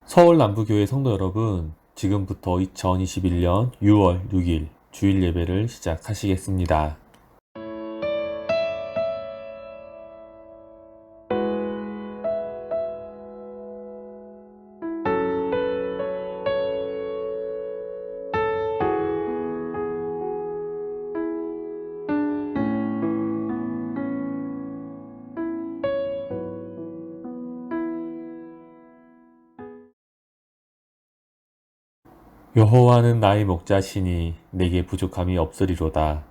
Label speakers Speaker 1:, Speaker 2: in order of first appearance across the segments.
Speaker 1: 서울 남부교회 성도 여러분, 지금부터 2021년 6월 6일 주일 예배를 시작하시겠습니다. 여호와는 나의 목자시니 내게 부족함이 없으리로다.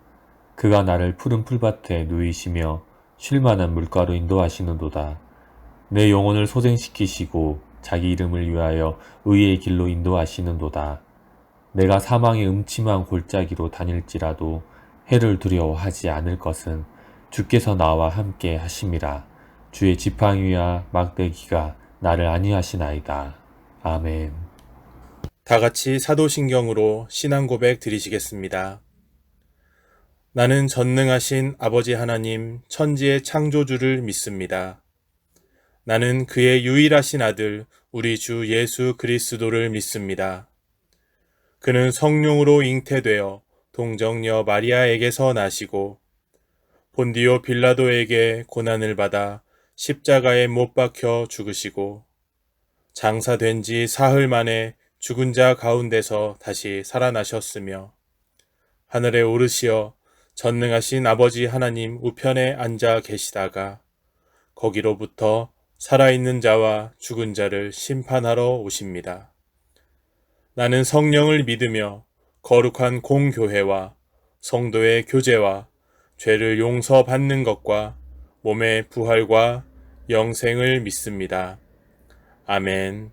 Speaker 1: 그가 나를 푸른 풀밭에 누이시며 쉴만한 물가로 인도하시는도다. 내 영혼을 소생시키시고 자기 이름을 위하여 의의 길로 인도하시는도다. 내가 사망의 음침한 골짜기로 다닐지라도 해를 두려워하지 않을 것은 주께서 나와 함께 하심이라. 주의 지팡이와 막대기가 나를 안위하시나이다. 아멘.
Speaker 2: 다 같이 사도신경으로 신앙 고백 드리시겠습니다. 나는 전능하신 아버지 하나님 천지의 창조주를 믿습니다. 나는 그의 유일하신 아들 우리 주 예수 그리스도를 믿습니다. 그는 성령으로 잉태되어 동정녀 마리아에게서 나시고 본디오 빌라도에게 고난을 받아 십자가에 못 박혀 죽으시고 장사된 지 사흘 만에 죽은 자 가운데서 다시 살아나셨으며 하늘에 오르시어 전능하신 아버지 하나님 우편에 앉아 계시다가 거기로부터 살아있는 자와 죽은 자를 심판하러 오십니다. 나는 성령을 믿으며 거룩한 공교회와 성도의 교제와 죄를 용서받는 것과 몸의 부활과 영생을 믿습니다. 아멘.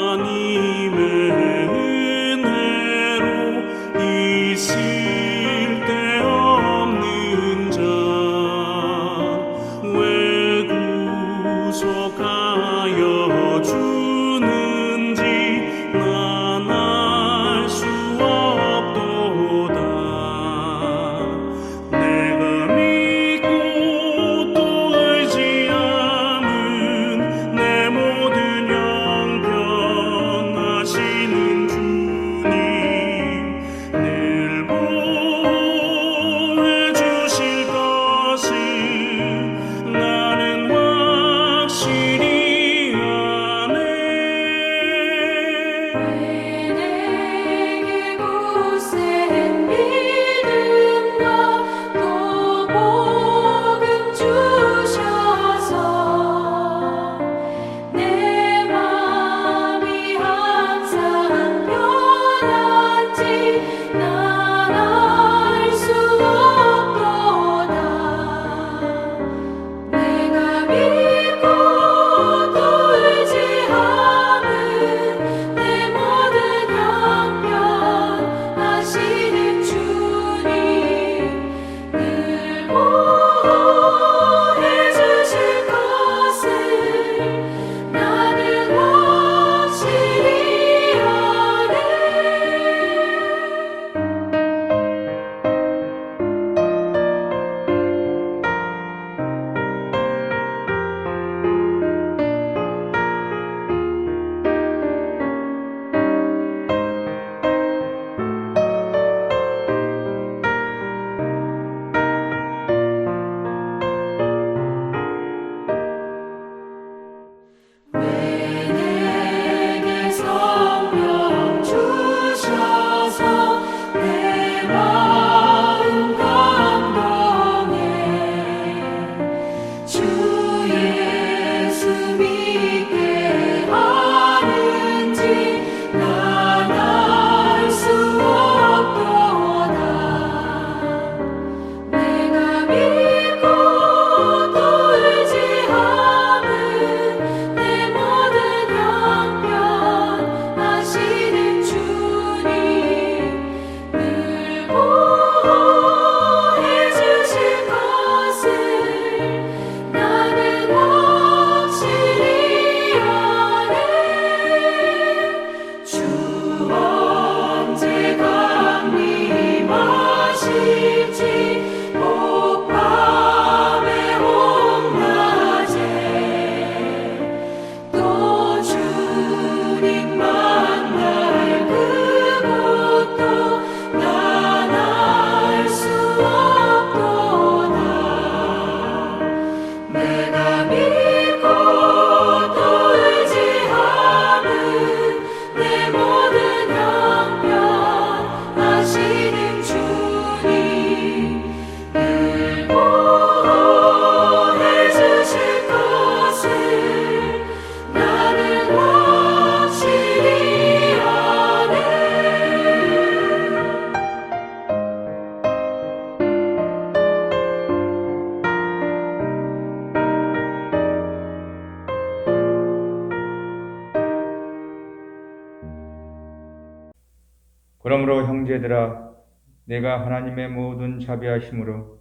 Speaker 3: 하나님의 은혜로 있을 데 없는 자 왜 구속하여 주는
Speaker 4: 그러므로 형제들아, 내가 하나님의 모든 자비하심으로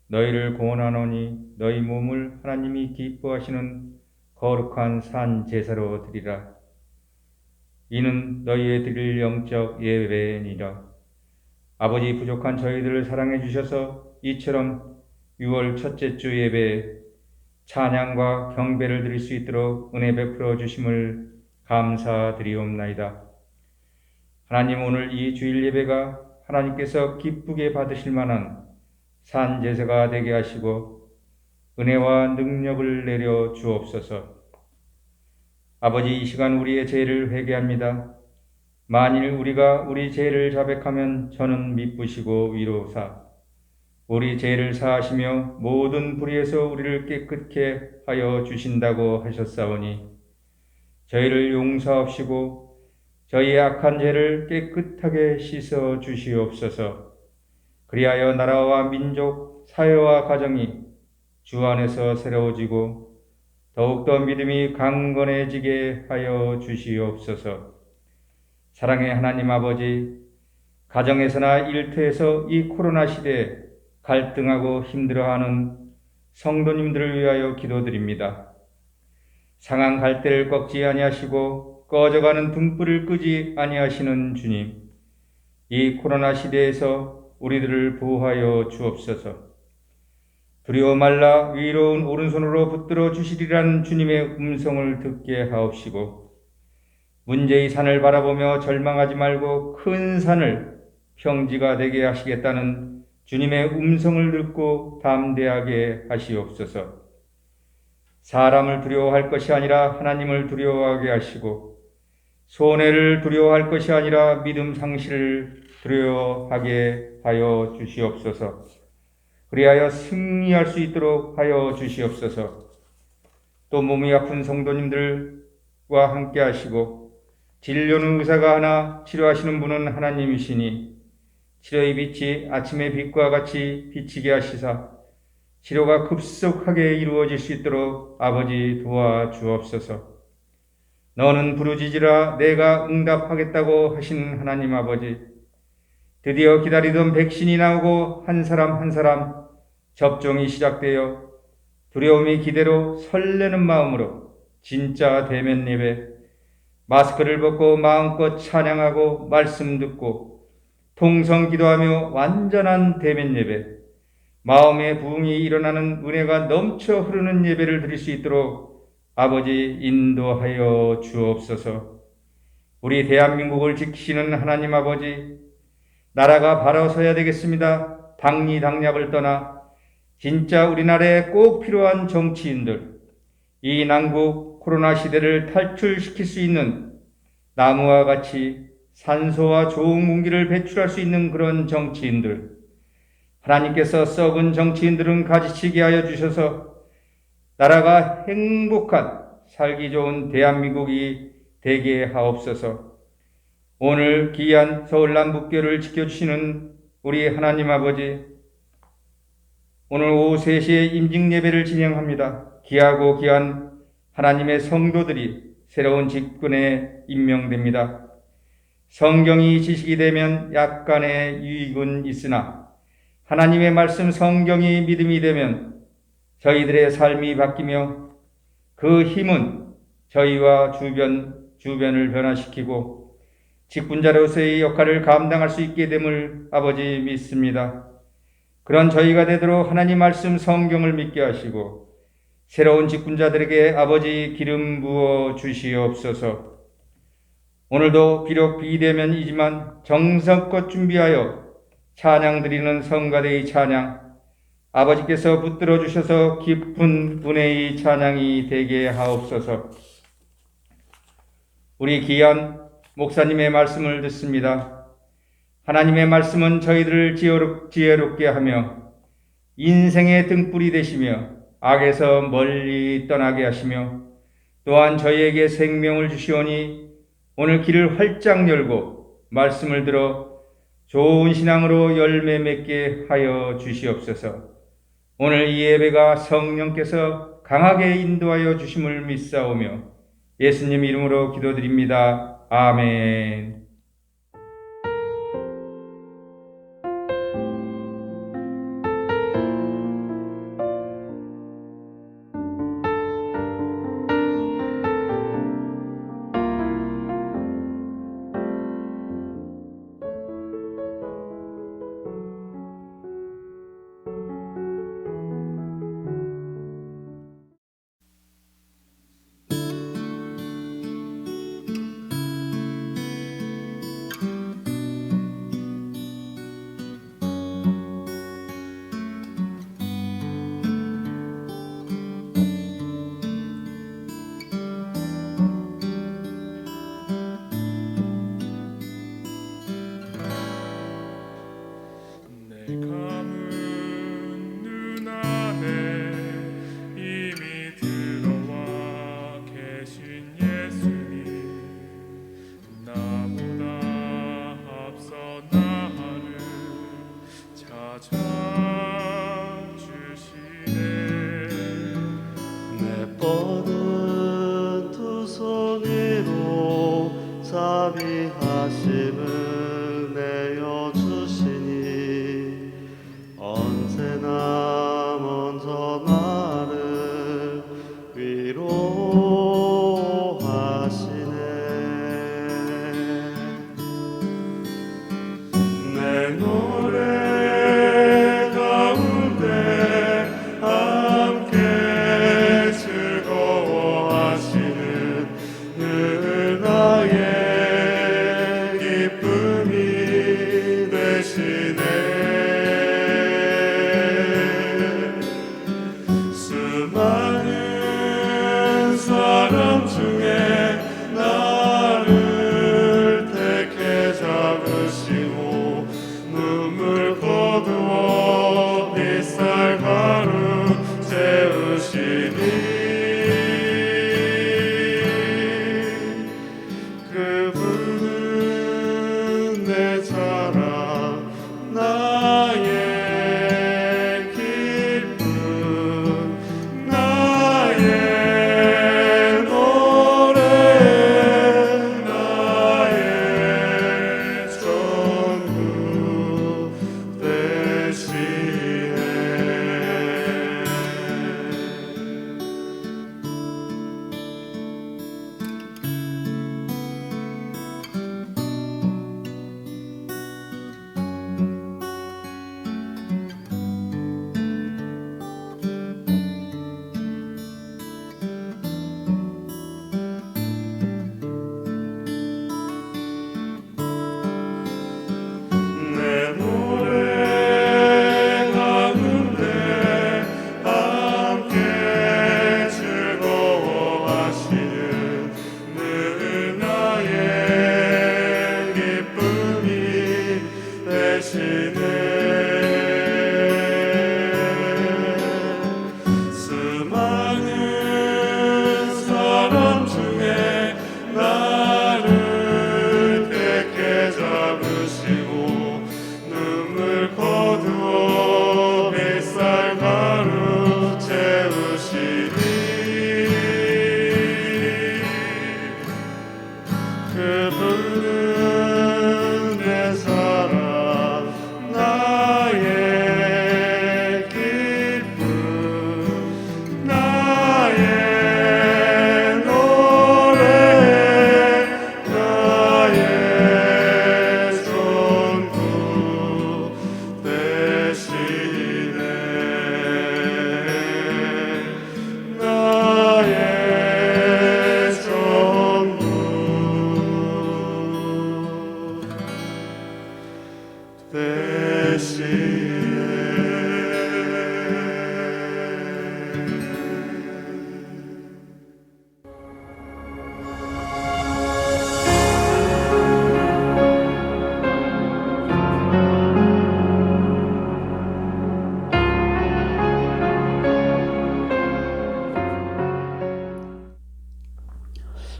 Speaker 4: 너희를 고언하노니 너희 몸을 하나님이 기뻐하시는 거룩한 산 제사로 드리라. 이는 너희의 드릴 영적 예배니라. 아버지, 부족한 저희들을 사랑해 주셔서 이처럼 6월 첫째 주 예배에 찬양과 경배를 드릴 수 있도록 은혜 베풀어 주심을 감사드리옵나이다. 하나님, 오늘 이 주일 예배가 하나님께서 기쁘게 받으실 만한 산 제사가 되게 하시고 은혜와 능력을 내려 주옵소서. 아버지, 이 시간 우리의 죄를 회개합니다. 만일 우리가 우리 죄를 자백하면 저는 미쁘시고 위로사 우리 죄를 사하시며 모든 불의에서 우리를 깨끗게 하여 주신다고 하셨사오니 저희를 용서하시고 저희의 악한 죄를 깨끗하게 씻어 주시옵소서. 그리하여 나라와 민족, 사회와 가정이 주 안에서 새로워지고 더욱더 믿음이 강건해지게 하여 주시옵소서. 사랑의 하나님 아버지, 가정에서나 일터에서 이 코로나 시대에 갈등하고 힘들어하는 성도님들을 위하여 기도드립니다. 상한 갈대를 꺾지 아니하시고 꺼져가는 등불을 끄지 아니하시는 주님, 이 코로나 시대에서 우리들을 보호하여 주옵소서. 두려워 말라 위로운 오른손으로 붙들어 주시리라는 주님의 음성을 듣게 하옵시고 문제의 산을 바라보며 절망하지 말고 큰 산을 평지가 되게 하시겠다는 주님의 음성을 듣고 담대하게 하시옵소서. 사람을 두려워할 것이 아니라 하나님을 두려워하게 하시고 손해를 두려워할 것이 아니라 믿음 상실을 두려워하게 하여 주시옵소서. 그리하여 승리할 수 있도록 하여 주시옵소서. 또 몸이 아픈 성도님들과 함께 하시고 진료는 의사가 하나 치료하시는 분은 하나님이시니 치료의 빛이 아침의 빛과 같이 비치게 하시사 치료가 급속하게 이루어질 수 있도록 아버지 도와주옵소서. 너는 부르짖으라 내가 응답하겠다고 하신 하나님 아버지, 드디어 기다리던 백신이 나오고 한 사람 한 사람 접종이 시작되어 두려움이 기대로 설레는 마음으로 진짜 대면 예배, 마스크를 벗고 마음껏 찬양하고 말씀 듣고 통성 기도하며 완전한 대면 예배, 마음의 부흥이 일어나는 은혜가 넘쳐 흐르는 예배를 드릴 수 있도록 아버지 인도하여 주옵소서. 우리 대한민국을 지키시는 하나님 아버지, 나라가 바로 서야 되겠습니다. 당리당략을 떠나 진짜 우리나라에 꼭 필요한 정치인들, 이 난국 코로나 시대를 탈출시킬 수 있는 나무와 같이 산소와 좋은 공기를 배출할 수 있는 그런 정치인들, 하나님께서 썩은 정치인들은 가지치게 하여 주셔서 나라가 행복한 살기 좋은 대한민국이 되게 하옵소서. 오늘 귀한 서울 남북교를 지켜주시는 우리 하나님 아버지, 오늘 오후 3시에 임직예배를 진행합니다. 귀하고 귀한 하나님의 성도들이 새로운 직분에 임명됩니다. 성경이 지식이 되면 약간의 유익은 있으나 하나님의 말씀 성경이 믿음이 되면 저희들의 삶이 바뀌며 그 힘은 저희와 주변을 변화시키고 직분자로서의 역할을 감당할 수 있게 됨을 아버지 믿습니다. 그런 저희가 되도록 하나님 말씀 성경을 믿게 하시고 새로운 직분자들에게 아버지 기름 부어 주시옵소서. 오늘도 비록 비대면이지만 정성껏 준비하여 찬양 드리는 성가대의 찬양, 아버지께서 붙들어 주셔서 깊은 은혜의 찬양이 되게 하옵소서. 우리 귀한 목사님의 말씀을 듣습니다. 하나님의 말씀은 저희들을 지혜롭게 하며 인생의 등불이 되시며 악에서 멀리 떠나게 하시며 또한 저희에게 생명을 주시오니 오늘 길을 활짝 열고 말씀을 들어 좋은 신앙으로 열매 맺게 하여 주시옵소서. 오늘 이 예배가 성령께서 강하게 인도하여 주심을 믿사오며 예수님 이름으로 기도드립니다. 아멘.
Speaker 5: 뻗은 두 손으로 자비하심을 내어주시니 언제나 먼저 나를 위로하시네. 내 노래 가운데 함께 즐거워하시는 늘 나의 기쁨이 되시네. 수많은 사람 중에 나를 택해 잡으시고 눈물 거두어 빗살 가루 채우시니 그분은 내 자랑 나의 기쁨 나의 노래 나의 전부 되시네. 내 노래 가운데 함께 즐거워하시는 늘 나의 기쁨이 되시네. 수많은 사람 중에 나를 택해 잡으시고 눈물 거두어 빗살 가루 채우시니 그분은 내 사랑 나의 기쁨 나의 노래 나의 전부 되시네. 나의 전부 되시네.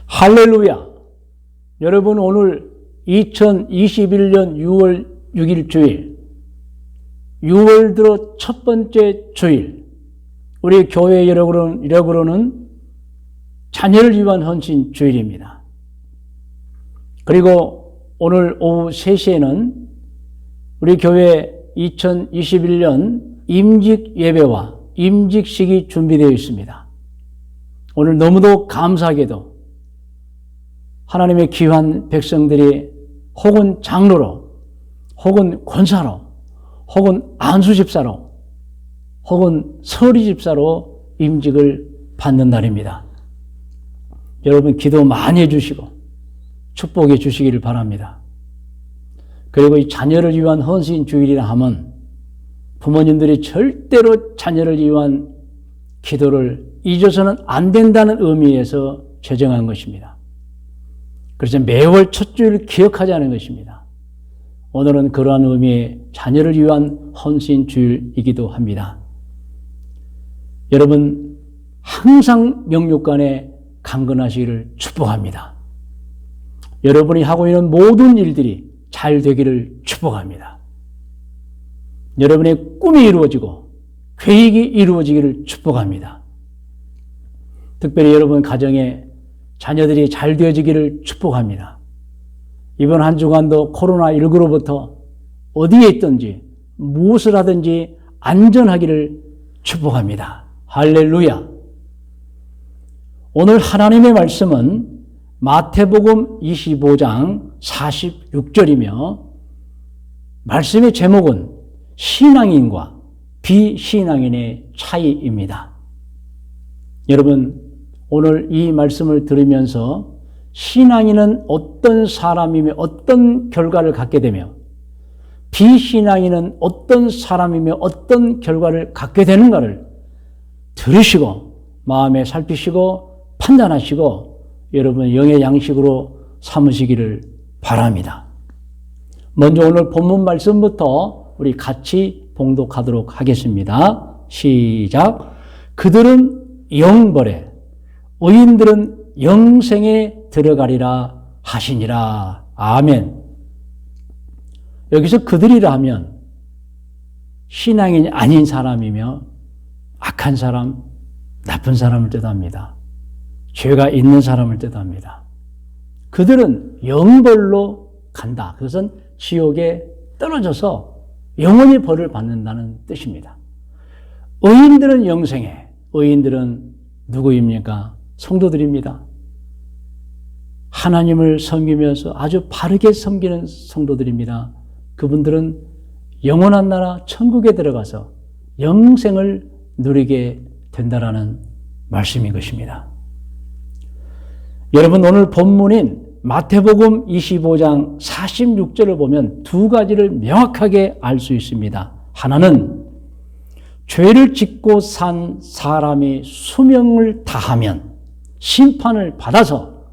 Speaker 6: 할렐루야! 여러분, 오늘 2021년 6월 6일 주일, 6월 들어 첫 번째 주일, 우리 교회 이력으로는 자녀를 위한 헌신 주일입니다. 그리고 오늘 오후 3시에는 우리 교회 2021년 임직 예배와 임직식이 준비되어 있습니다. 오늘 너무도 감사하게도 하나님의 귀한 백성들이 혹은 장로로, 혹은 권사로, 혹은 안수집사로, 혹은 서리집사로 임직을 받는 날입니다. 여러분 기도 많이 해주시고 축복해 주시기를 바랍니다. 그리고 이 자녀를 위한 헌신 주일이라 하면 부모님들이 절대로 자녀를 위한 기도를 잊어서는 안 된다는 의미에서 제정한 것입니다. 그래서 매월 첫 주일 기억하자는 것입니다. 오늘은 그러한 의미의 자녀를 위한 헌신 주일이기도 합니다. 여러분 항상 명육간에 강건하시기를 축복합니다. 여러분이 하고 있는 모든 일들이 잘 되기를 축복합니다. 여러분의 꿈이 이루어지고 계획이 이루어지기를 축복합니다. 특별히 여러분 가정에 자녀들이 잘 되어지기를 축복합니다. 이번 한 주간도 코로나19로부터 어디에 있든지 무엇을 하든지 안전하기를 축복합니다. 할렐루야. 오늘 하나님의 말씀은 마태복음 25장 46절이며 말씀의 제목은 신앙인과 비신앙인의 차이입니다. 여러분, 오늘 이 말씀을 들으면서 신앙인은 어떤 사람이며 어떤 결과를 갖게 되며 비신앙인은 어떤 사람이며 어떤 결과를 갖게 되는가를 들으시고 마음에 살피시고 판단하시고 여러분 영의 양식으로 삼으시기를 바랍니다. 먼저 오늘 본문 말씀부터 우리 같이 봉독하도록 하겠습니다. 시작. 그들은 영벌에 의인들은 영생에 들어가리라 하시니라. 아멘. 여기서 그들이라 하면 신앙인이 아닌 사람이며 악한 사람, 나쁜 사람을 뜻합니다. 죄가 있는 사람을 뜻합니다. 그들은 영벌로 간다. 그것은 지옥에 떨어져서 영원히 벌을 받는다는 뜻입니다. 의인들은 영생에, 의인들은 누구입니까? 성도들입니다. 하나님을 섬기면서 아주 바르게 섬기는 성도들입니다. 그분들은 영원한 나라 천국에 들어가서 영생을 누리게 된다라는 말씀인 것입니다. 여러분, 오늘 본문인 마태복음 25장 46절을 보면 두 가지를 명확하게 알 수 있습니다. 하나는 죄를 짓고 산 사람이 수명을 다하면 심판을 받아서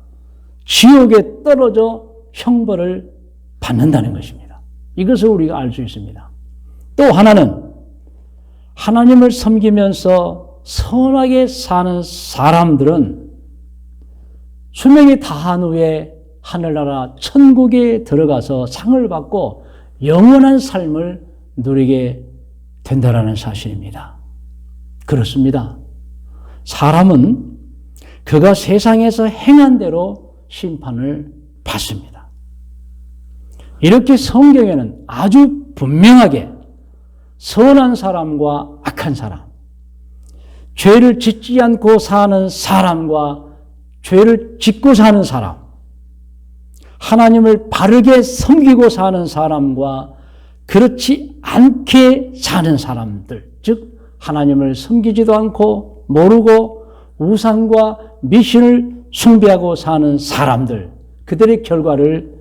Speaker 6: 지옥에 떨어져 형벌을 받는다는 것입니다. 이것을 우리가 알 수 있습니다. 또 하나는 하나님을 섬기면서 선하게 사는 사람들은 수명이 다한 후에 하늘나라 천국에 들어가서 상을 받고 영원한 삶을 누리게 된다라는 사실입니다. 그렇습니다. 사람은 그가 세상에서 행한 대로 심판을 받습니다. 이렇게 성경에는 아주 분명하게 선한 사람과 악한 사람, 죄를 짓지 않고 사는 사람과 죄를 짓고 사는 사람, 하나님을 바르게 섬기고 사는 사람과 그렇지 않게 사는 사람들, 즉 하나님을 섬기지도 않고 모르고 우상과 미신을 숭배하고 사는 사람들, 그들의 결과를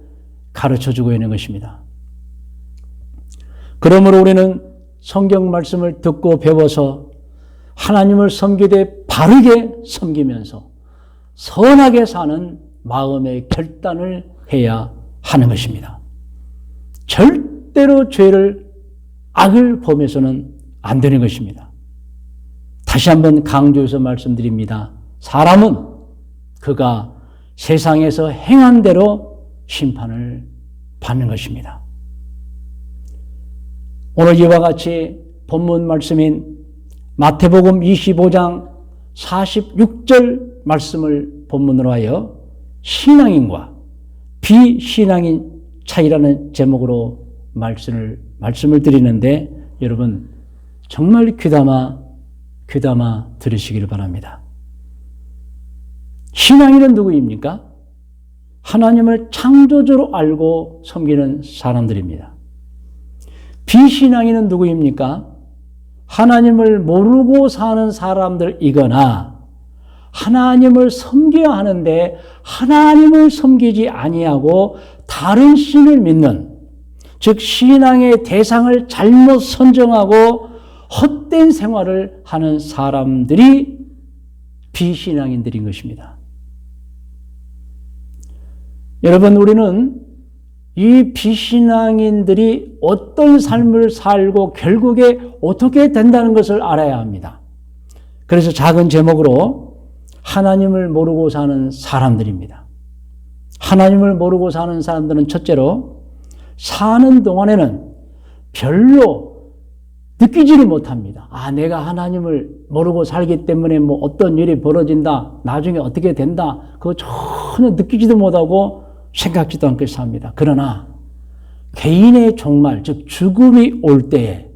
Speaker 6: 가르쳐주고 있는 것입니다. 그러므로 우리는 성경 말씀을 듣고 배워서 하나님을 섬기되 바르게 섬기면서 선하게 사는 마음의 결단을 해야 하는 것입니다. 절대로 죄를, 악을 범해서는 안 되는 것입니다. 다시 한번 강조해서 말씀드립니다. 사람은 그가 세상에서 행한 대로 심판을 받는 것입니다. 오늘 이와 같이 본문 말씀인 마태복음 25장 46절 말씀을 본문으로 하여 신앙인과 비신앙인 차이라는 제목으로 말씀을 드리는데 여러분 정말 귀담아 들으시기를 바랍니다. 신앙인은 누구입니까? 하나님을 창조주로 알고 섬기는 사람들입니다. 비신앙인은 누구입니까? 하나님을 모르고 사는 사람들이거나 하나님을 섬겨야 하는데 하나님을 섬기지 아니하고 다른 신을 믿는, 즉 신앙의 대상을 잘못 선정하고 헛된 생활을 하는 사람들이 비신앙인들인 것입니다. 여러분, 우리는 이 비신앙인들이 어떤 삶을 살고 결국에 어떻게 된다는 것을 알아야 합니다. 그래서 작은 제목으로 하나님을 모르고 사는 사람들입니다. 하나님을 모르고 사는 사람들은 첫째로 사는 동안에는 별로 느끼지를 못합니다. 아, 내가 하나님을 모르고 살기 때문에 뭐 어떤 일이 벌어진다, 나중에 어떻게 된다, 그거 전혀 느끼지도 못하고 생각지도 않게 삽니다. 그러나 개인의 종말, 즉 죽음이 올 때에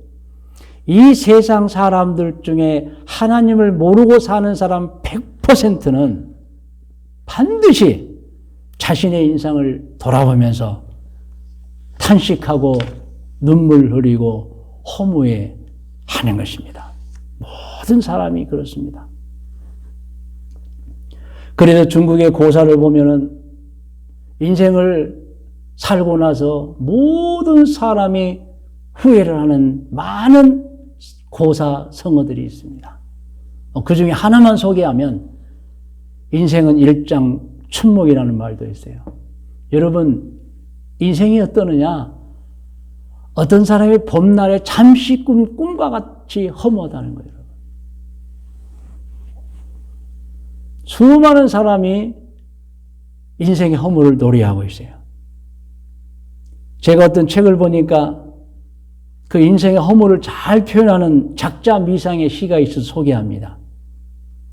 Speaker 6: 이 세상 사람들 중에 하나님을 모르고 사는 사람 100%는 반드시 자신의 인생을 돌아보면서 탄식하고 눈물 흘리고 허무해 하는 것입니다. 모든 사람이 그렇습니다. 그래서 중국의 고사를 보면은 인생을 살고 나서 모든 사람이 후회를 하는 많은 고사 성어들이 있습니다. 그 중에 하나만 소개하면 인생은 일장 춘목이라는 말도 있어요. 여러분, 인생이 어떠느냐? 어떤 사람이 봄날에 잠시 꾼 꿈과 같이 허무하다는 거예요. 수많은 사람이 인생의 허무를 노래하고 있어요. 제가 어떤 책을 보니까 그 인생의 허무를 잘 표현하는 작자 미상의 시가 있어서 소개합니다.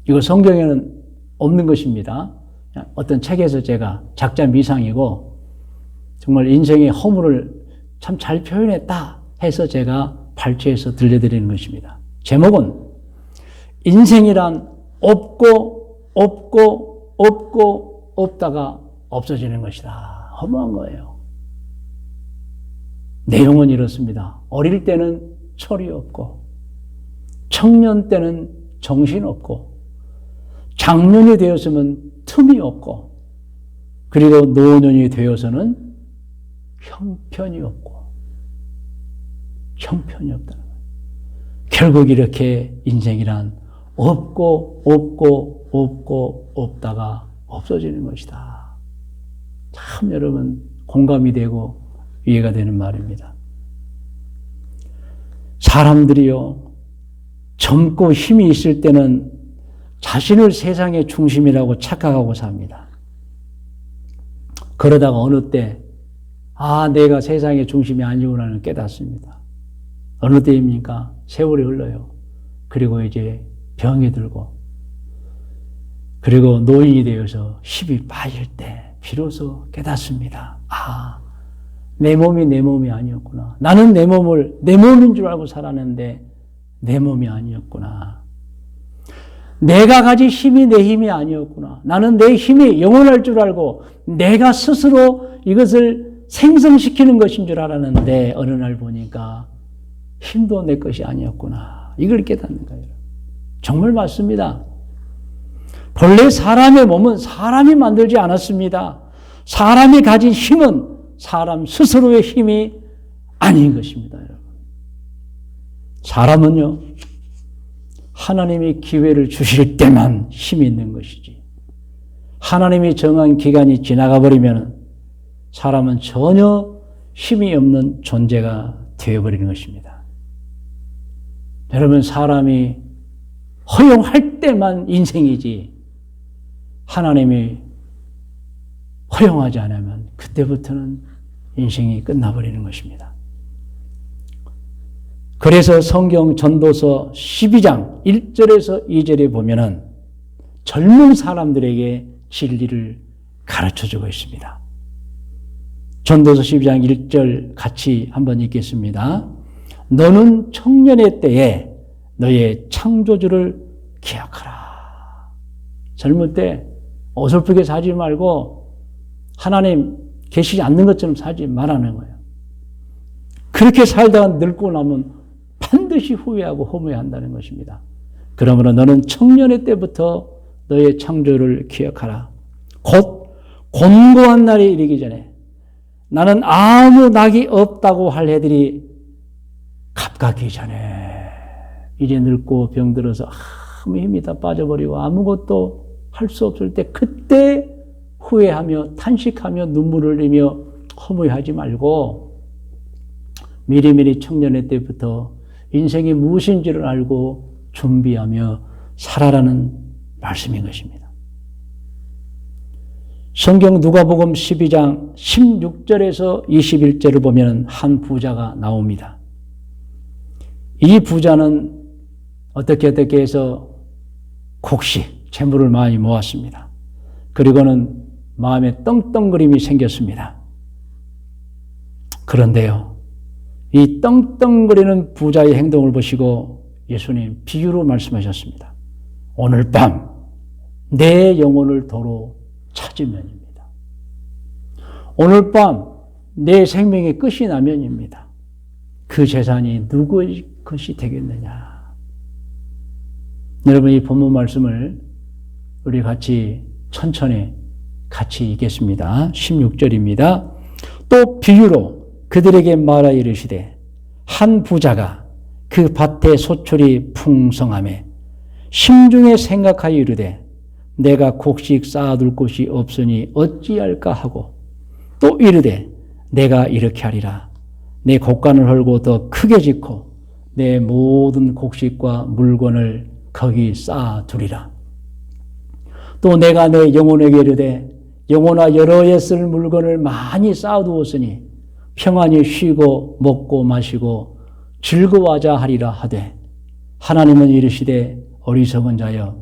Speaker 6: 이거 성경에는 없는 것입니다. 어떤 책에서 제가 작자 미상이고 정말 인생의 허무를 참 잘 표현했다 해서 제가 발췌해서 들려드리는 것입니다. 제목은 인생이란 없고 없고 없고 없다가 없어지는 것이다. 허무한 거예요. 내용은 이렇습니다. 어릴 때는 철이 없고 청년 때는 정신 없고 장년이 되었으면 틈이 없고 그리고 노년이 되어서는 형편이 없고 형편이 없다는 거예요. 결국 이렇게 인생이란 없고 없고 없고 없다가 없어지는 것이다. 참 여러분 공감이 되고 이해가 되는 말입니다. 사람들이요, 젊고 힘이 있을 때는 자신을 세상의 중심이라고 착각하고 삽니다. 그러다가 어느 때, 아, 내가 세상의 중심이 아니구나는 깨닫습니다. 어느 때입니까? 세월이 흘러요. 그리고 이제 병이 들고, 그리고 노인이 되어서 힘이 빠질 때 비로소 깨닫습니다. 아, 내 몸이 내 몸이 아니었구나. 나는 내 몸을 내 몸인 줄 알고 살았는데 내 몸이 아니었구나. 내가 가진 힘이 내 힘이 아니었구나. 나는 내 힘이 영원할 줄 알고 내가 스스로 이것을 생성시키는 것인 줄 알았는데 어느 날 보니까 힘도 내 것이 아니었구나. 이걸 깨닫는 거예요. 정말 맞습니다. 본래 사람의 몸은 사람이 만들지 않았습니다. 사람이 가진 힘은 사람 스스로의 힘이 아닌 것입니다, 여러분. 사람은요, 하나님이 기회를 주실 때만 힘이 있는 것이지. 하나님이 정한 기간이 지나가 버리면 사람은 전혀 힘이 없는 존재가 되어버리는 것입니다. 여러분, 사람이 허용할 때만 인생이지, 하나님이 허용하지 않으면 그때부터는 인생이 끝나버리는 것입니다. 그래서 성경 전도서 12장 1절에서 2절에 보면은 젊은 사람들에게 진리를 가르쳐주고 있습니다. 전도서 12장 1절 같이 한번 읽겠습니다. 너는 청년의 때에 너의 창조주를 기억하라. 젊을 때 어설프게 살지 말고 하나님 계시지 않는 것처럼 살지 말라는 거예요. 그렇게 살다가 늙고 나면 반드시 후회하고 허무해한다는 것입니다. 그러므로 너는 청년의 때부터 너의 창조를 기억하라. 곧 곤고한 날이 이르기 전에 나는 아무 낙이 없다고 할 해들이 갑각기 전에 이제 늙고 병들어서 아무 힘이 다 빠져버리고 아무것도 할 수 없을 때 그때 후회하며 탄식하며 눈물을 흘리며 허무해하지 말고 미리미리 청년의 때부터 인생이 무엇인지를 알고 준비하며 살아라는 말씀인 것입니다. 성경 누가복음 12장 16절에서 21절을 보면 한 부자가 나옵니다. 이 부자는 어떻게 해서 곡식, 재물을 많이 모았습니다. 그리고는 마음에 떵떵거림이 생겼습니다. 그런데요, 이 떵떵거리는 부자의 행동을 보시고 예수님 비유로 말씀하셨습니다. 오늘 밤 내 영혼을 도로 찾으면입니다. 오늘 밤 내 생명의 끝이 나면입니다. 그 재산이 누구의 것이 되겠느냐. 여러분, 이 본문 말씀을 우리 같이 천천히 같이 읽겠습니다. 16절입니다. 또 비유로 그들에게 말하 이르시되 한 부자가 그 밭에 소출이 풍성하매 심중에 생각하여 이르되 내가 곡식 쌓아둘 곳이 없으니 어찌할까 하고 또 이르되 내가 이렇게 하리라. 내 곡간을 헐고 더 크게 짓고 내 모든 곡식과 물건을 거기 쌓아두리라. 또 내가 내 영혼에게 이르되 영혼아 여러 해 쓸 물건을 많이 쌓아두었으니 평안히 쉬고 먹고 마시고 즐거워하자 하리라 하되 하나님은 이르시되 어리석은 자여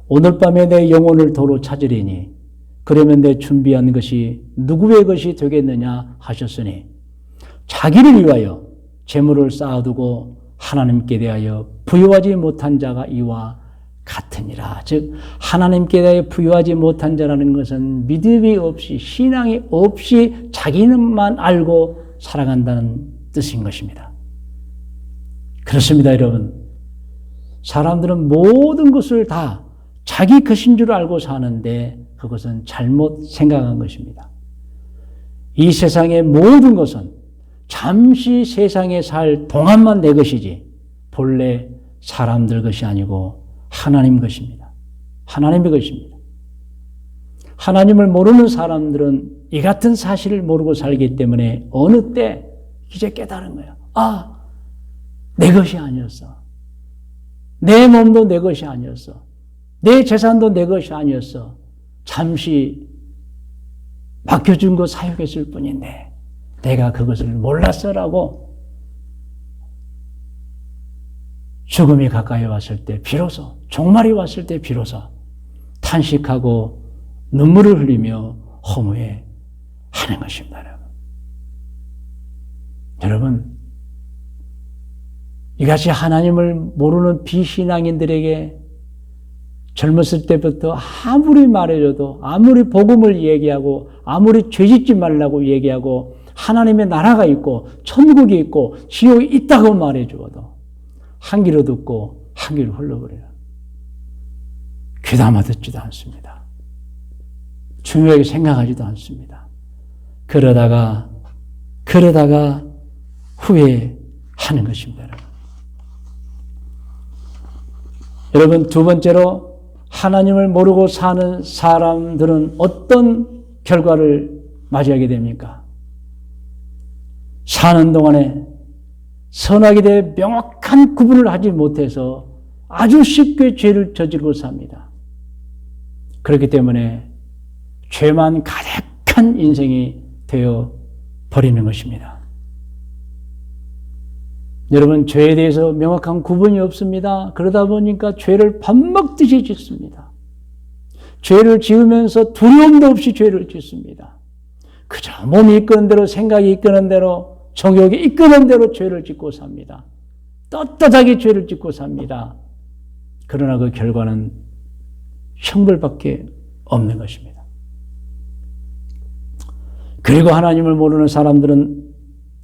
Speaker 6: 오늘 밤에 내 영혼을 도로 찾으리니 그러면 내 준비한 것이 누구의 것이 되겠느냐 하셨으니 자기를 위하여 재물을 쌓아두고 하나님께 대하여 부유하지 못한 자가 이와 같으니라. 즉 하나님께 대하여 부유하지 못한 자라는 것은 믿음이 없이 신앙이 없이 자기는만 알고 살아간다는 뜻인 것입니다. 그렇습니다, 여러분. 사람들은 모든 것을 다 자기 것인 줄 알고 사는데 그것은 잘못 생각한 것입니다. 이 세상의 모든 것은 잠시 세상에 살 동안만 내 것이지 본래 사람들 것이 아니고 하나님 것입니다. 하나님의 것입니다. 하나님을 모르는 사람들은 이 같은 사실을 모르고 살기 때문에 어느 때 이제 깨달은 거예요. 아, 내 것이 아니었어. 내 몸도 내 것이 아니었어. 내 재산도 내 것이 아니었어. 잠시 맡겨준 거 사용했을 뿐인데 내가 그것을 몰랐어라고 죽음이 가까이 왔을 때 비로소, 종말이 왔을 때 비로소 탄식하고 눈물을 흘리며 허무해 하는 것입니다. 여러분, 이같이 하나님을 모르는 비신앙인들에게 젊었을 때부터 아무리 말해줘도, 아무리 복음을 얘기하고, 아무리 죄짓지 말라고 얘기하고, 하나님의 나라가 있고, 천국이 있고, 지옥이 있다고 말해주어도 한 귀로 듣고 한 귀로 흘러버려요. 귀담아 듣지도 않습니다. 중요하게 생각하지도 않습니다. 그러다가 후회하는 것입니다. 여러분, 두 번째로 하나님을 모르고 사는 사람들은 어떤 결과를 맞이하게 됩니까? 사는 동안에 선악에 대해 명확한 구분을 하지 못해서 아주 쉽게 죄를 저지르고 삽니다. 그렇기 때문에 죄만 가득한 인생이 되어 버리는 것입니다. 여러분, 죄에 대해서 명확한 구분이 없습니다. 그러다 보니까 죄를 밥 먹듯이 짓습니다. 죄를 지으면서 두려움도 없이 죄를 짓습니다. 그저 몸이 이끄는 대로, 생각이 이끄는 대로, 정욕이 이끄는 대로 죄를 짓고 삽니다. 떳떳하게 죄를 짓고 삽니다. 그러나 그 결과는 형벌밖에 없는 것입니다. 그리고 하나님을 모르는 사람들은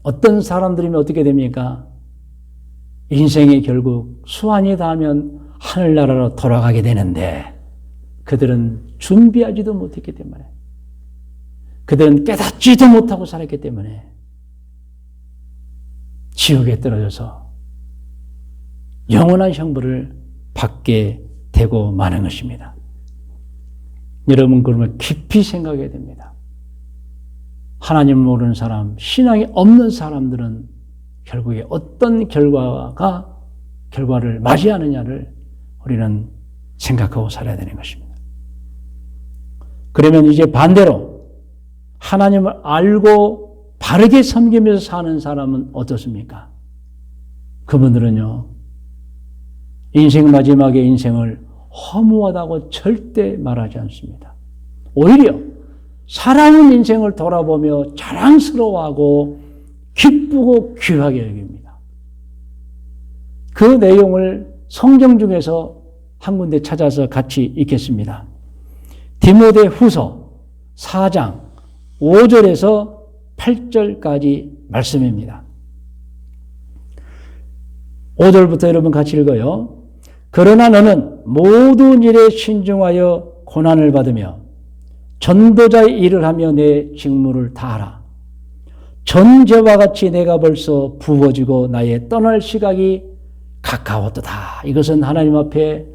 Speaker 6: 어떤 사람들이면 어떻게 됩니까? 인생이 결국 수완이 닿으면 하늘나라로 돌아가게 되는데 그들은 준비하지도 못했기 때문에, 그들은 깨닫지도 못하고 살았기 때문에 지옥에 떨어져서 영원한 형벌을 받게 되고 마는 것입니다. 여러분, 그러면 깊이 생각해야 됩니다. 하나님을 모르는 사람, 신앙이 없는 사람들은 결국에 어떤 결과를 맞이하느냐를 우리는 생각하고 살아야 되는 것입니다. 그러면 이제 반대로 하나님을 알고 바르게 섬기면서 사는 사람은 어떻습니까? 그분들은요, 인생 마지막의 인생을 허무하다고 절대 말하지 않습니다. 오히려 살아온 인생을 돌아보며 자랑스러워하고 기쁘고 귀하게 여깁니다. 그 내용을 성경 중에서 한 군데 찾아서 같이 읽겠습니다. 디모데 후서 4장 5절에서 8절까지 말씀입니다. 5절부터 여러분 같이 읽어요. 그러나 너는 모든 일에 신중하여 고난을 받으며 전도자의 일을 하며 내 직무를 다하라. 전제와 같이 내가 벌써 부어지고 나의 떠날 시각이 가까웠도다. 이것은 하나님 앞에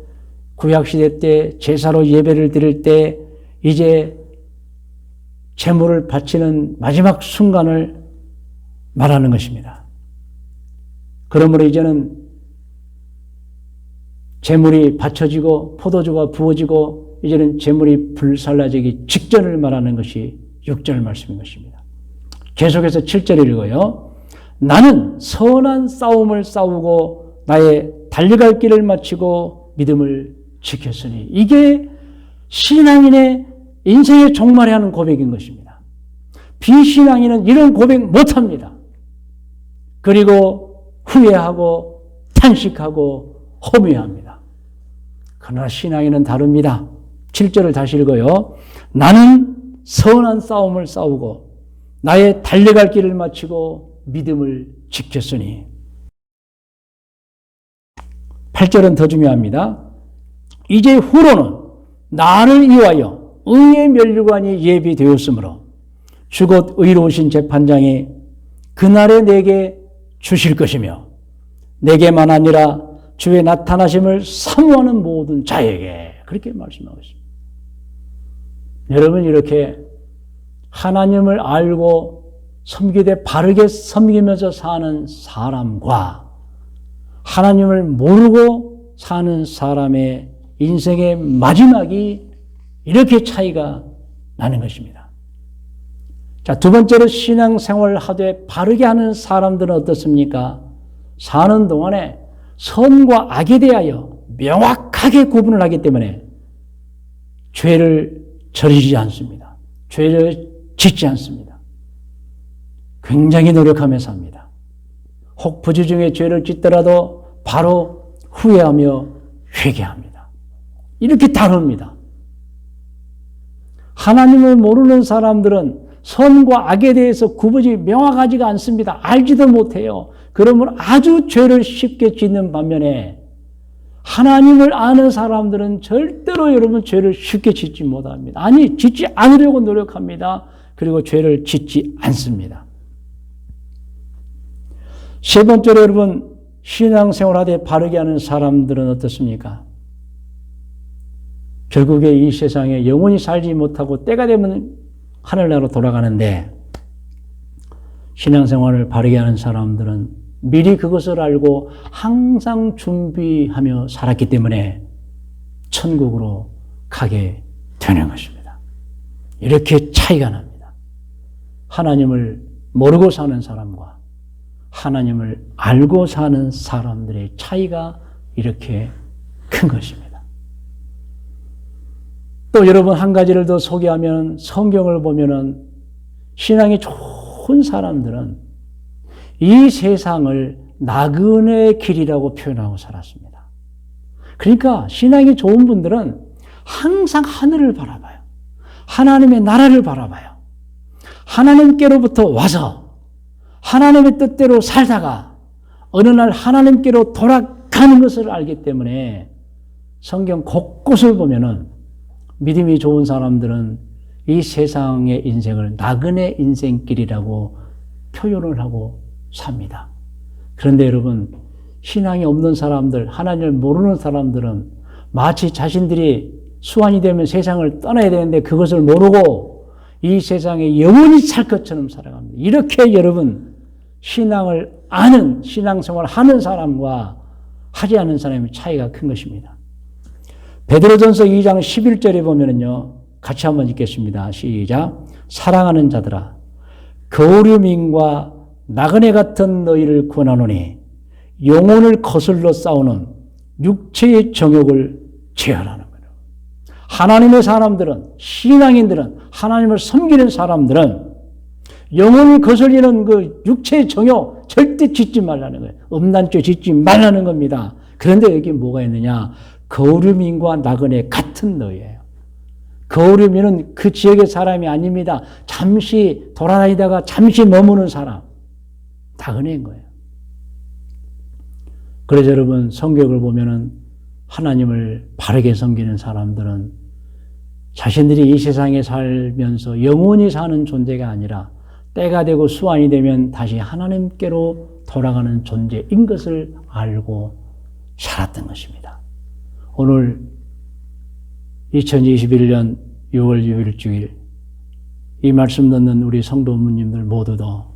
Speaker 6: 구약시대 때 제사로 예배를 드릴 때 이제 제물을 바치는 마지막 순간을 말하는 것입니다. 그러므로 이제는 제물이 바쳐지고 포도주가 부어지고 이제는 제물이 불살라지기 직전을 말하는 것이 6절 말씀인 것입니다. 계속해서 7절 읽어요. 나는 선한 싸움을 싸우고 나의 달려갈 길을 마치고 믿음을 지켰으니, 이게 신앙인의 인생의 종말에 하는 고백인 것입니다. 비신앙인은 이런 고백 못합니다. 그리고 후회하고 탄식하고 허무해합니다. 그러나 신앙인은 다릅니다. 7절을 다시 읽어요. 나는 선한 싸움을 싸우고 나의 달려갈 길을 마치고 믿음을 지켰으니. 8절은 더 중요합니다. 이제 후로는 나를 위하여 의의 면류관이 예비되었으므로 주곧 의로우신 재판장이 그날에 내게 주실 것이며 내게만 아니라 주의 나타나심을 사모하는 모든 자에게, 그렇게 말씀하고 있습니다. 여러분, 이렇게 하나님을 알고 섬기되 바르게 섬기면서 사는 사람과 하나님을 모르고 사는 사람의 인생의 마지막이 이렇게 차이가 나는 것입니다. 자, 두 번째로 신앙생활을 하되 바르게 하는 사람들은 어떻습니까? 사는 동안에 선과 악에 대하여 명확하게 구분을 하기 때문에 죄를 저지르지 않습니다. 죄를 짓지 않습니다. 굉장히 노력하며 삽니다. 혹 부지중에 죄를 짓더라도 바로 후회하며 회개합니다. 이렇게 다릅니다. 하나님을 모르는 사람들은 선과 악에 대해서 구분이 명확하지가 않습니다. 알지도 못해요. 그러면 아주 죄를 쉽게 짓는 반면에 하나님을 아는 사람들은 절대로 여러분 죄를 쉽게 짓지 못합니다. 아니, 짓지 않으려고 노력합니다. 그리고 죄를 짓지 않습니다. 세 번째로 여러분, 신앙생활하되 바르게 하는 사람들은 어떻습니까? 결국에 이 세상에 영원히 살지 못하고 때가 되면 하늘나라로 돌아가는데, 신앙생활을 바르게 하는 사람들은 미리 그것을 알고 항상 준비하며 살았기 때문에 천국으로 가게 되는 것입니다. 이렇게 차이가 납니다. 하나님을 모르고 사는 사람과 하나님을 알고 사는 사람들의 차이가 이렇게 큰 것입니다. 또 여러분, 한 가지를 더 소개하면, 성경을 보면은 신앙이 좋은 사람들은 이 세상을 나그네 길이라고 표현하고 살았습니다. 그러니까 신앙이 좋은 분들은 항상 하늘을 바라봐요. 하나님의 나라를 바라봐요. 하나님께로부터 와서 하나님의 뜻대로 살다가 어느 날 하나님께로 돌아가는 것을 알기 때문에 성경 곳곳을 보면은 믿음이 좋은 사람들은 이 세상의 인생을 나그네 인생길이라고 표현을 하고 삽니다. 그런데 여러분, 신앙이 없는 사람들, 하나님을 모르는 사람들은 마치 자신들이 수환이 되면 세상을 떠나야 되는데 그것을 모르고 이 세상에 영원히 살 것처럼 살아갑니다. 이렇게 여러분, 신앙을 아는, 신앙생활을 하는 사람과 하지 않는 사람의 차이가 큰 것입니다. 베드로전서 2장 11절에 보면은요, 같이 한번 읽겠습니다. 시작. 사랑하는 자들아, 거류민과 나그네 같은 너희를 권하노니 영혼을 거슬러 싸우는 육체의 정욕을 제어하는 거예요. 하나님의 사람들은, 신앙인들은, 하나님을 섬기는 사람들은 영혼을 거슬리는 그 육체의 정욕 절대 짓지 말라는 거예요. 음란죄 짓지 말라는 겁니다. 그런데 여기 뭐가 있느냐? 거울유민과 나그네 같은 너예요. 거울유민은 그 지역의 사람이 아닙니다. 잠시 돌아다니다가 잠시 머무는 사람. 나그네인 거예요. 그래서 여러분 성경을 보면은 하나님을 바르게 섬기는 사람들은 자신들이 이 세상에 살면서 영원히 사는 존재가 아니라 때가 되고 수완이 되면 다시 하나님께로 돌아가는 존재인 것을 알고 살았던 것입니다. 오늘 2021년 6월 6일 주일 이 말씀 듣는 우리 성도 부모님들 모두도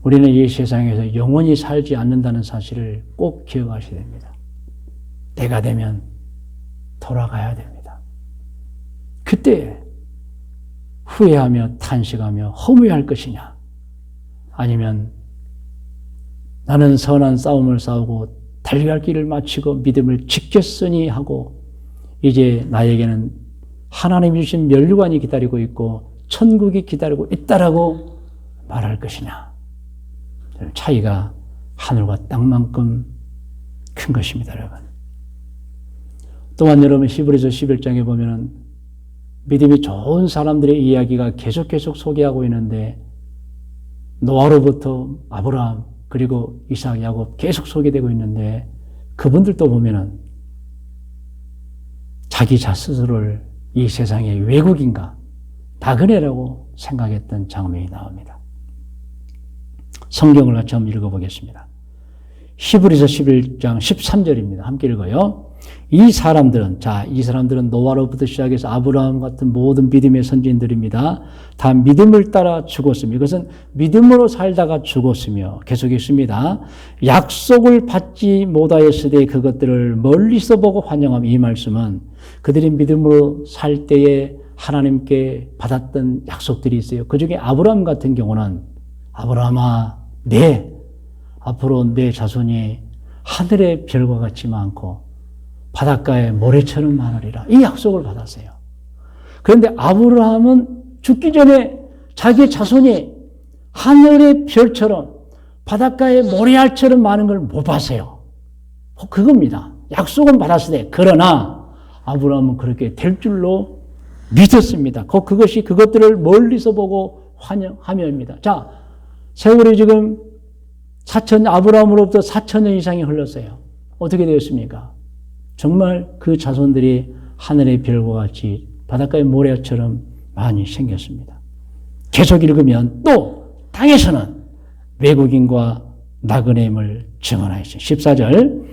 Speaker 6: 우리는 이 세상에서 영원히 살지 않는다는 사실을 꼭 기억하셔야 됩니다. 때가 되면 돌아가야 됩니다. 그때 후회하며 탄식하며 허무할 것이냐? 아니면 나는 선한 싸움을 싸우고 달려갈 길을 마치고 믿음을 지켰으니 하고 이제 나에게는 하나님이 주신 면류관이 기다리고 있고 천국이 기다리고 있다라고 말할 것이냐? 차이가 하늘과 땅만큼 큰 것입니다, 여러분. 또한 여러분 히브리서 11장에 보면은 믿음이 좋은 사람들의 이야기가 계속 소개하고 있는데 노아로부터 아브라함 그리고 이삭, 야곱 계속 소개되고 있는데 그분들도 보면은 자기 스스로를 이 세상의 외국인가 나그네라고 생각했던 장면이 나옵니다. 성경을 같이 한번 읽어보겠습니다. 히브리서 11장 13절입니다. 함께 읽어요. 이 사람들은 노아로부터 시작해서 아브라함 같은 모든 믿음의 선지인들입니다. 다 믿음을 따라 죽었으며 이것은 믿음으로 살다가 죽었으며 계속 있습니다. 약속을 받지 못하였으되 그것들을 멀리서 보고 환영하며 이 말씀은 그들이 믿음으로 살 때에 하나님께 받았던 약속들이 있어요. 그중에 아브라함 같은 경우는 아브라함아 앞으로 내 자손이 하늘의 별과 같이 많고 바닷가의 모래처럼 많으리라. 이 약속을 받았어요. 그런데 아브라함은 죽기 전에 자기 자손이 하늘의 별처럼 바닷가의 모래알처럼 많은 걸 못 봤어요. 그겁니다. 약속은 받았으되 그러나 아브라함은 그렇게 될 줄로 믿었습니다. 그것들을 멀리서 보고 환영하며입니다. 자, 세월이 지금 아브라함으로부터 4,000년 이상이 흘렀어요. 어떻게 되었습니까? 정말 그 자손들이 하늘의 별과 같이 바닷가의 모래처럼 많이 생겼습니다. 계속 읽으면 또 땅에서는 외국인과 나그네임을 증언하였어요. 14절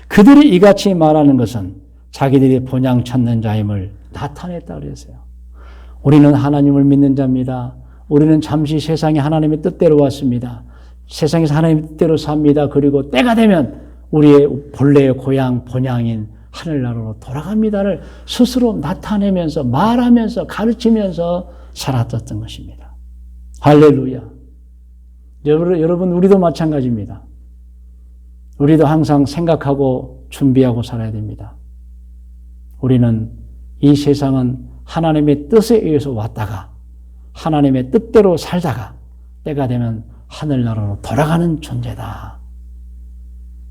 Speaker 6: 그들이 이같이 말하는 것은 자기들이 본향 찾는 자임을 나타냈다 그랬어요. 우리는 하나님을 믿는 자입니다. 우리는 잠시 세상에 하나님의 뜻대로 왔습니다. 세상에서 하나님의 뜻대로 삽니다. 그리고 때가 되면 우리의 본래의 고향 본향인 하늘나라로 돌아갑니다를 스스로 나타내면서 말하면서 가르치면서 살았었던 것입니다. 할렐루야. 여러분 우리도 마찬가지입니다. 우리도 항상 생각하고 준비하고 살아야 됩니다. 우리는 이 세상은 하나님의 뜻에 의해서 왔다가 하나님의 뜻대로 살다가 때가 되면 하늘나라로 돌아가는 존재다.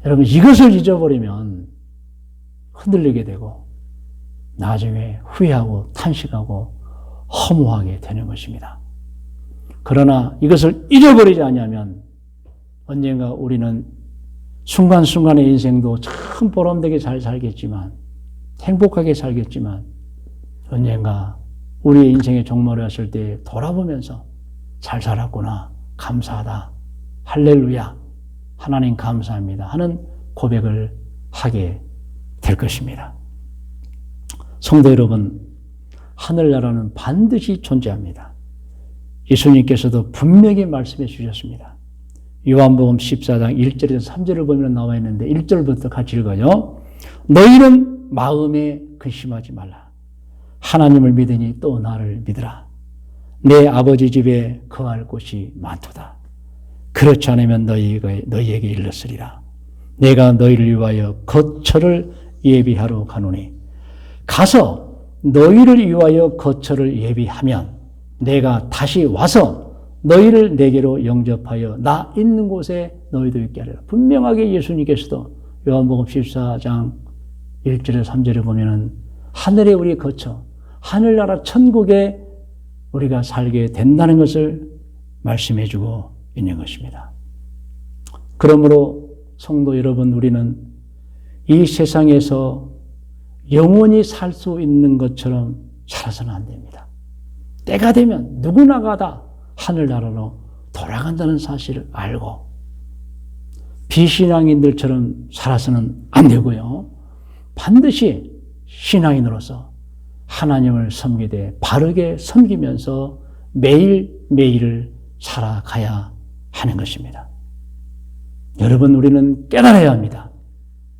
Speaker 6: 여러분 이것을 잊어버리면 흔들리게 되고 나중에 후회하고 탄식하고 허무하게 되는 것입니다. 그러나 이것을 잊어버리지 않으면 언젠가 우리는 순간순간의 인생도 참 보람되게 잘 살겠지만 행복하게 살겠지만 언젠가 우리의 인생의 종말이 왔을 때 돌아보면서 잘 살았구나, 감사하다, 할렐루야, 하나님 감사합니다 하는 고백을 하게 될 것입니다. 성도 여러분, 하늘나라는 반드시 존재합니다. 예수님께서도 분명히 말씀해 주셨습니다. 요한복음 14장 1절에서 3절을 보면 나와 있는데 1절부터 같이 읽어요. 너희는 마음에 근심하지 말라. 하나님을 믿으니 또 나를 믿으라. 내 아버지 집에 거할 곳이 많도다. 그렇지 않으면 너희에게 일렀으리라. 내가 너희를 위하여 거처를 예비하러 가노니 가서 너희를 위하여 거처를 예비하면 내가 다시 와서 너희를 내게로 영접하여 나 있는 곳에 너희도 있게 하리라. 분명하게 예수님께서도 요한복음 14장 1절에 3절에 보면은 하늘에 우리 거처, 하늘나라 천국에 우리가 살게 된다는 것을 말씀해 주고 있는 것입니다. 그러므로 성도 여러분, 우리는 이 세상에서 영원히 살 수 있는 것처럼 살아서는 안 됩니다. 때가 되면 누구나가 다 하늘나라로 돌아간다는 사실을 알고 비신앙인들처럼 살아서는 안 되고요. 반드시 신앙인으로서 하나님을 섬기되 바르게 섬기면서 매일매일을 살아가야 하는 것입니다. 여러분, 우리는 깨달아야 합니다.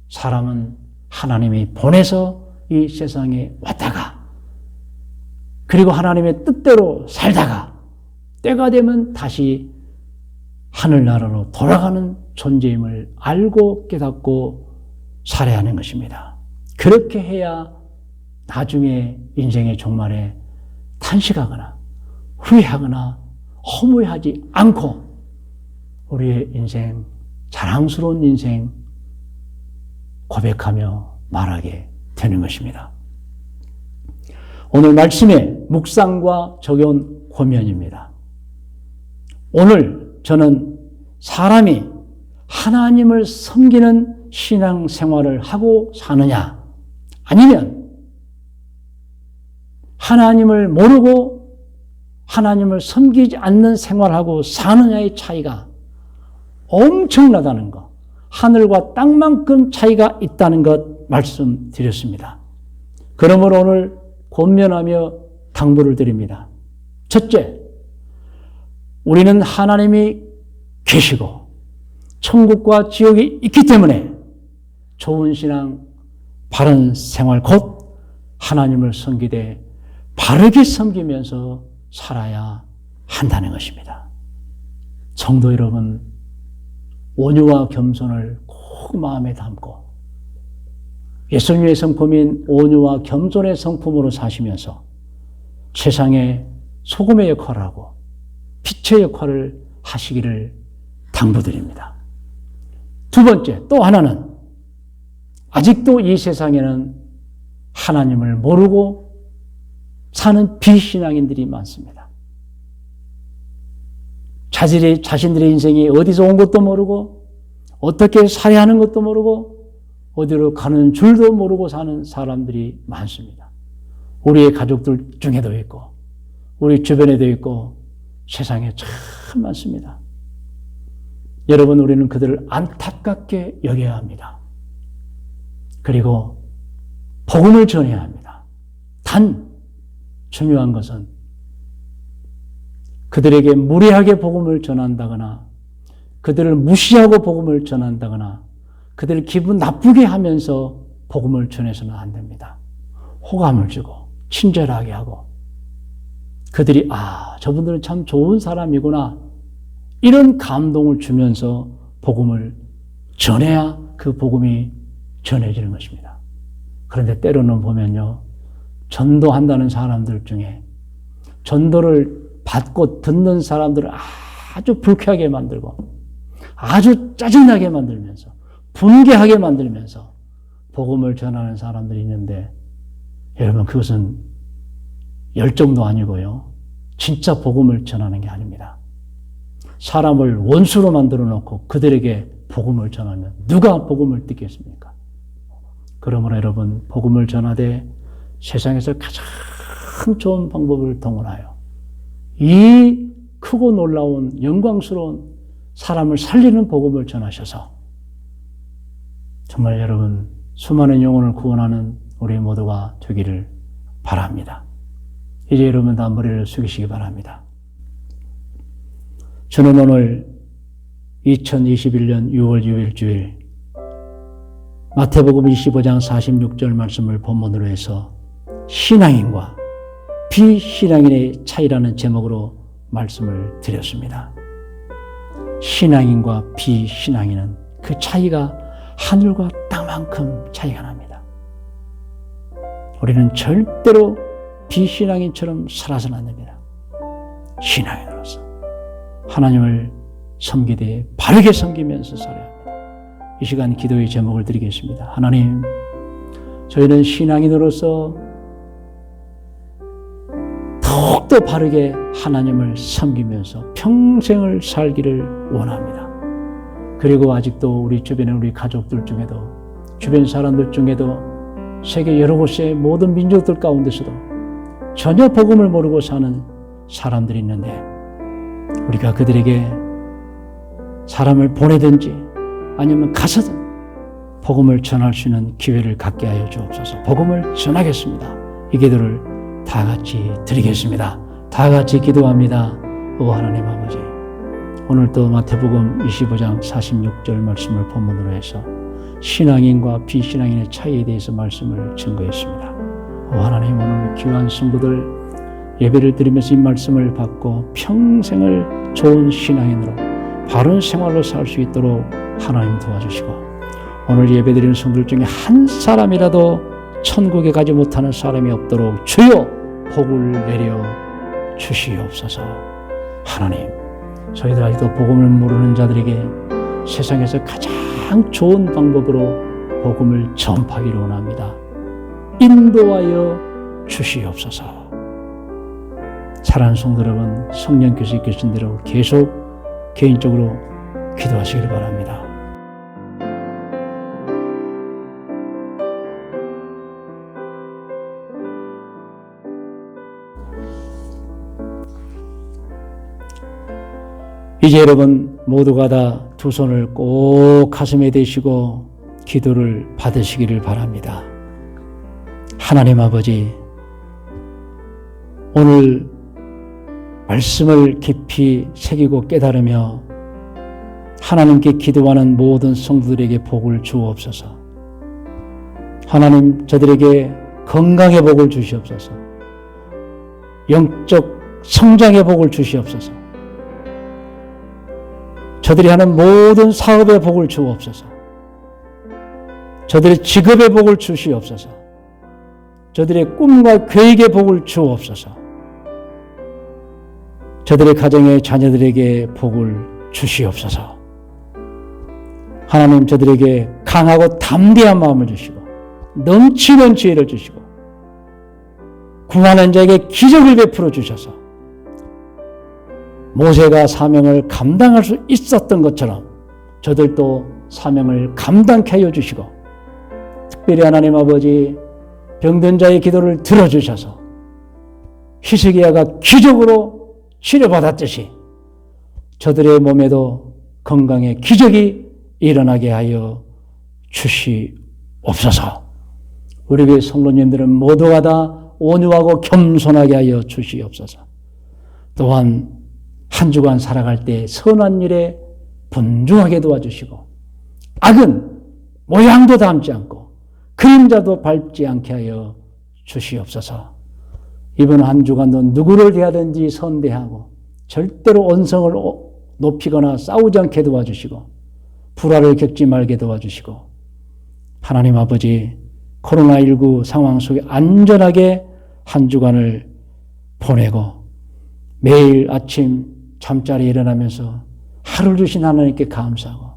Speaker 6: 사람은 하나님이 보내서 이 세상에 왔다가 그리고 하나님의 뜻대로 살다가 때가 되면 다시 하늘나라로 돌아가는 존재임을 알고 깨닫고 살아야 하는 것입니다. 그렇게 해야 나중에 인생의 종말에 탄식하거나 후회하거나 허무해하지 않고 우리의 인생, 자랑스러운 인생 고백하며 말하게 되는 것입니다. 오늘 말씀의 묵상과 적용 고면입니다. 오늘 저는 사람이 하나님을 섬기는 신앙생활을 하고 사느냐, 아니면 하나님을 모르고 하나님을 섬기지 않는 생활하고 사느냐의 차이가 엄청나다는 것, 하늘과 땅만큼 차이가 있다는 것 말씀드렸습니다. 그러므로 오늘 권면하며 당부를 드립니다. 첫째, 우리는 하나님이 계시고 천국과 지옥이 있기 때문에 좋은 신앙, 바른 생활, 곧 하나님을 섬기되 바르게 섬기면서 살아야 한다는 것입니다. 성도 여러분, 온유와 겸손을 꼭 마음에 담고 예수님의 성품인 온유와 겸손의 성품으로 사시면서 세상에 소금의 역할을 하고 빛의 역할을 하시기를 당부드립니다. 두 번째, 또 하나는 아직도 이 세상에는 하나님을 모르고 사는 비신앙인들이 많습니다. 자신들의 인생이 어디서 온 것도 모르고 어떻게 살아야 하는 것도 모르고 어디로 가는 줄도 모르고 사는 사람들이 많습니다. 우리의 가족들 중에도 있고 우리 주변에도 있고 세상에 참 많습니다. 여러분, 우리는 그들을 안타깝게 여겨야 합니다. 그리고 복음을 전해야 합니다. 단 중요한 것은 그들에게 무례하게 복음을 전한다거나 그들을 무시하고 복음을 전한다거나 그들을 기분 나쁘게 하면서 복음을 전해서는 안 됩니다. 호감을 주고 친절하게 하고 그들이 저분들은 참 좋은 사람이구나 이런 감동을 주면서 복음을 전해야 그 복음이 전해지는 것입니다. 그런데 때로는 보면요, 전도한다는 사람들 중에 전도를 받고 듣는 사람들을 아주 불쾌하게 만들고 아주 짜증나게 만들면서 분개하게 만들면서 복음을 전하는 사람들이 있는데 여러분, 그것은 열정도 아니고요, 진짜 복음을 전하는 게 아닙니다. 사람을 원수로 만들어 놓고 그들에게 복음을 전하면 누가 복음을 듣겠습니까? 그러므로 여러분, 복음을 전하되 세상에서 가장 좋은 방법을 동원하여 이 크고 놀라운 영광스러운 사람을 살리는 복음을 전하셔서 정말 여러분 수많은 영혼을 구원하는 우리 모두가 되기를 바랍니다. 이제 여러분 다 머리를 숙이시기 바랍니다. 저는 오늘 2021년 6월 6일 주일 마태복음 25장 46절 말씀을 본문으로 해서 신앙인과 비신앙인의 차이라는 제목으로 말씀을 드렸습니다. 신앙인과 비신앙인은 그 차이가 하늘과 땅만큼 차이가 납니다. 우리는 절대로 비신앙인처럼 살아서는 안 됩니다. 신앙인으로서 하나님을 섬기되 바르게 섬기면서 살아야 합니다. 이 시간 기도의 제목을 드리겠습니다. 하나님, 저희는 신앙인으로서 더욱더 바르게 하나님을 섬기면서 평생을 살기를 원합니다. 그리고 아직도 우리 주변에 우리 가족들 중에도 주변 사람들 중에도 세계 여러 곳의 모든 민족들 가운데서도 전혀 복음을 모르고 사는 사람들이 있는데 우리가 그들에게 사람을 보내든지 아니면 가서든 복음을 전할 수 있는 기회를 갖게 하여 주옵소서. 복음을 전하겠습니다. 이 기도를 다 같이 드리겠습니다. 다 같이 기도합니다. 오 하나님 아버지, 오늘 또 마태복음 25장 46절 말씀을 본문으로 해서 신앙인과 비신앙인의 차이에 대해서 말씀을 증거했습니다. 오 하나님, 오늘 귀한 성도들 예배를 드리면서 이 말씀을 받고 평생을 좋은 신앙인으로 바른 생활로 살 수 있도록 하나님 도와주시고, 오늘 예배드리는 성도들 중에 한 사람이라도 천국에 가지 못하는 사람이 없도록 주여 복을 내려 주시옵소서. 하나님, 저희들 아직도 복음을 모르는 자들에게 세상에서 가장 좋은 방법으로 복음을 전파하기를 원합니다. 인도하여 주시옵소서. 사랑하는 성도 여러분, 성령께서 이끄신 대로 계속 개인적으로 기도하시길 바랍니다. 이제 여러분 모두가 다 두 손을 꼭 가슴에 대시고 기도를 받으시기를 바랍니다. 하나님 아버지, 오늘 말씀을 깊이 새기고 깨달으며 하나님께 기도하는 모든 성도들에게 복을 주옵소서. 하나님, 저들에게 건강의 복을 주시옵소서. 영적 성장의 복을 주시옵소서. 저들이 하는 모든 사업의 복을 주옵소서. 저들의 직업의 복을 주시옵소서. 저들의 꿈과 계획의 복을 주옵소서. 저들의 가정의 자녀들에게 복을 주시옵소서. 하나님, 저들에게 강하고 담대한 마음을 주시고 넘치는 지혜를 주시고 구하는 자에게 기적을 베풀어 주셔서 모세가 사명을 감당할 수 있었던 것처럼 저들도 사명을 감당케 하여 주시고, 특별히 하나님 아버지, 병든 자의 기도를 들어주셔서 히스기야가 기적으로 치료받았듯이 저들의 몸에도 건강의 기적이 일어나게 하여 주시옵소서. 우리 교회 성도님들은 모두가 다 온유하고 겸손하게 하여 주시옵소서. 또한 한 주간 살아갈 때 선한 일에 분주하게 도와주시고 악은 모양도 닮지 않고 그림자도 밟지 않게 하여 주시옵소서. 이번 한 주간도 누구를 대하든지 선대하고 절대로 언성을 높이거나 싸우지 않게 도와주시고 불화를 겪지 말게 도와주시고, 하나님 아버지, 코로나19 상황 속에 안전하게 한 주간을 보내고 매일 아침 잠자리에 일어나면서 하루를 주신 하나님께 감사하고,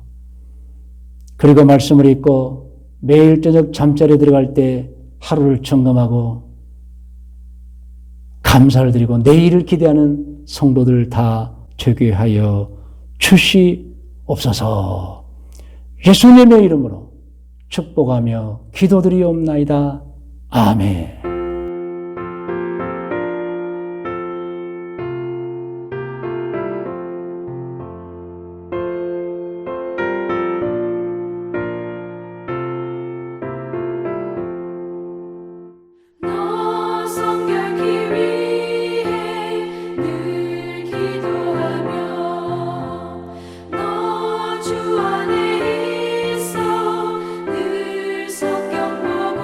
Speaker 6: 그리고 말씀을 읽고 매일 저녁 잠자리에 들어갈 때 하루를 점검하고 감사를 드리고 내일을 기대하는 성도들 다 되게 하여 주시옵소서. 예수님의 이름으로 축복하며 기도드리옵나이다. 아멘.
Speaker 7: 주 안에 있어 늘 성경 보고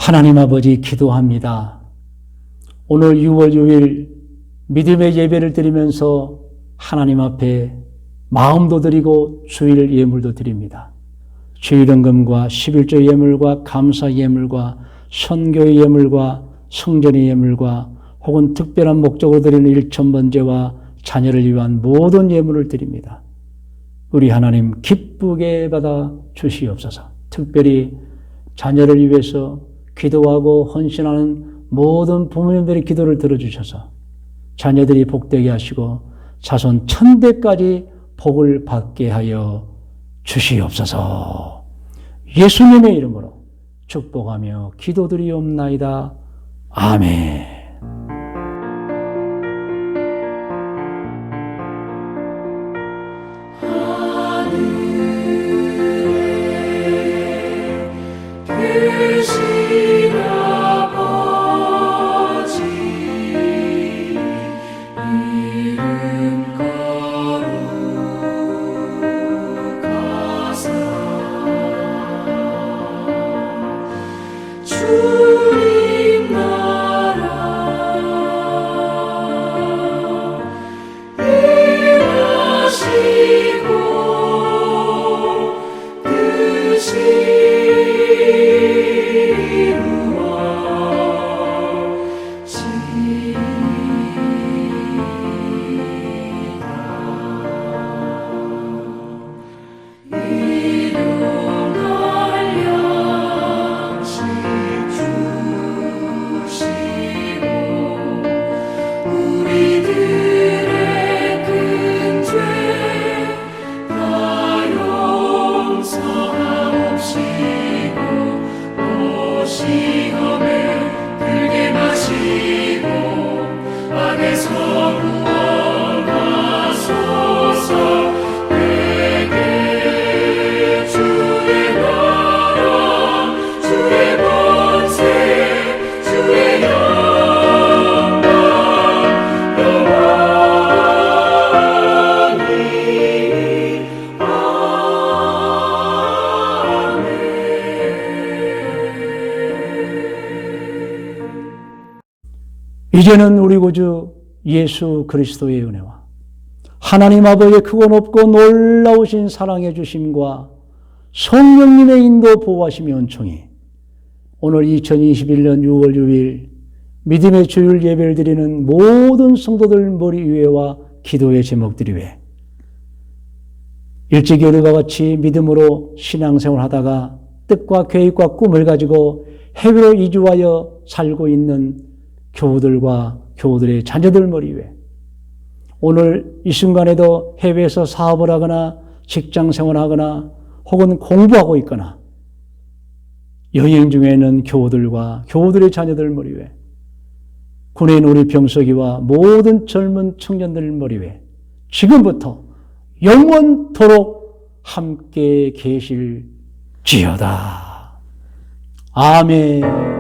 Speaker 6: 하나님 아버지 기도합니다. 오늘 6월 6일 믿음의 예배를 드리면서 하나님 앞에 마음도 드리고 주일 예물도 드립니다. 주일헌금과 11조 예물과 감사 예물과 선교의 예물과 성전의 예물과 혹은 특별한 목적으로 드리는 일천번제와 자녀를 위한 모든 예물을 드립니다. 우리 하나님 기쁘게 받아 주시옵소서. 특별히 자녀를 위해서 기도하고 헌신하는 모든 부모님들의 기도를 들어주셔서 자녀들이 복되게 하시고 자손 1000대까지 복을 받게 하여 주시옵소서. 예수님의 이름으로 축복하며 기도드리옵나이다. 아멘.
Speaker 3: 계신 아버지 이름 거룩하사 주님 나라 임하시고 뜻이
Speaker 6: 이제는 우리 구주 예수 그리스도의 은혜와 하나님 아버지의 크고 높고 놀라우신 사랑해 주심과 성령님의 인도 보호하심의 은총이 오늘 2021년 6월 6일 믿음의 주일 예배를 드리는 모든 성도들 머리 위에와 기도의 제목들이 위에 일찍이 우리가 같이 믿음으로 신앙생활하다가 뜻과 계획과 꿈을 가지고 해외로 이주하여 살고 있는 교우들과 교우들의 자녀들 머리 위에 오늘 이 순간에도 해외에서 사업을 하거나 직장생활을 하거나 혹은 공부하고 있거나 여행 중에 있는 교우들과 교우들의 자녀들 머리 위에 군에 있는 우리 병석이와 모든 젊은 청년들 머리 위에 지금부터 영원토록 함께 계실지어다. 아멘.